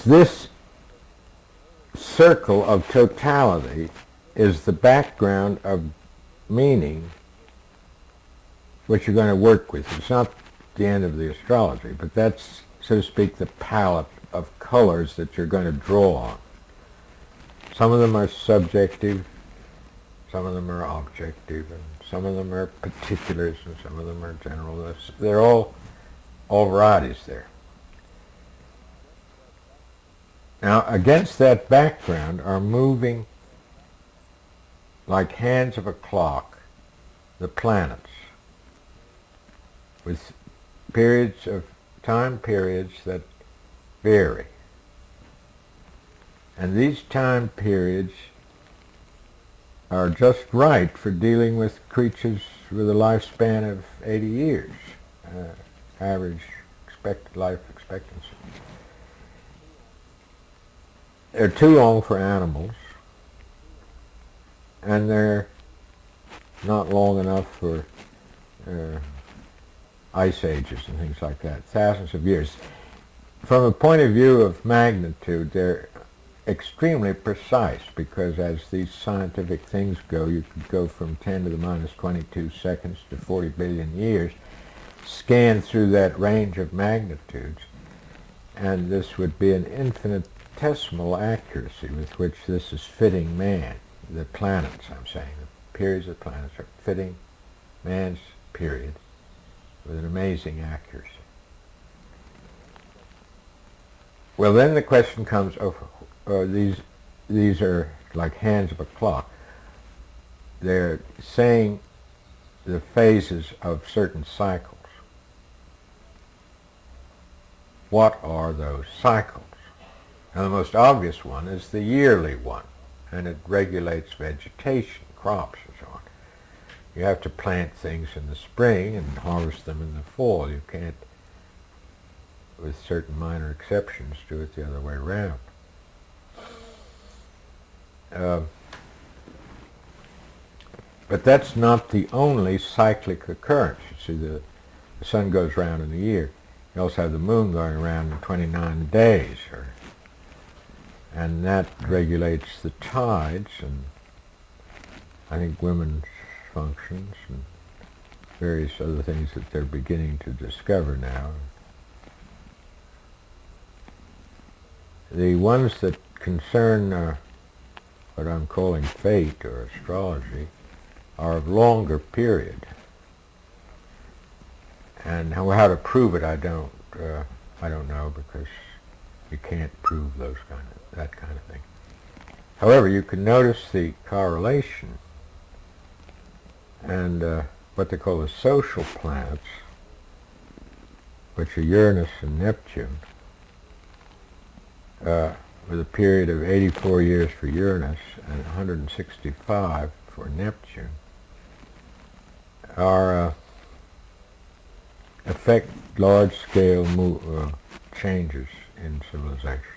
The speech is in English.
this circle of totality is the background of meaning which you're going to work with. It's not the end of the astrology, but that's, so to speak, the palette of colors that you're going to draw on. Some of them are subjective, some of them are objective, and some of them are particulars, and some of them are general. They're all varieties there. Now, against that background are moving, like hands of a clock, the planets, with time periods that vary. And these time periods are just right for dealing with creatures with a lifespan of 80 years, average life expectancy. They're too long for animals, and they're not long enough for ice ages and things like that, thousands of years. From a point of view of magnitude, they're extremely precise, because as these scientific things go, you could go from 10 to the minus 22 seconds to 40 billion years, scan through that range of magnitudes, and this would be an infinitesimal accuracy with which this is fitting man. The planets, I'm saying, the periods of planets are fitting man's period with an amazing accuracy. Well, then the question comes, these are like hands of a clock. They're saying the phases of certain cycles. What are those cycles? Now, the most obvious one is the yearly one, and it regulates vegetation, crops, and so on. You have to plant things in the spring and harvest them in the fall. You can't, with certain minor exceptions, do it the other way around. But that's not the only cyclic occurrence. You see, the sun goes round in a year. You also have the moon going around in 29 days, and that regulates the tides, and I think women's functions, and various other things that they're beginning to discover now. The ones that concern what I'm calling fate or astrology are of longer period, and how to prove it I don't know, because you can't prove that kind of thing. However, you can notice the correlation, and what they call the social planets, which are Uranus and Neptune, with a period of 84 years for Uranus and 165 for Neptune, affect large-scale changes in civilization.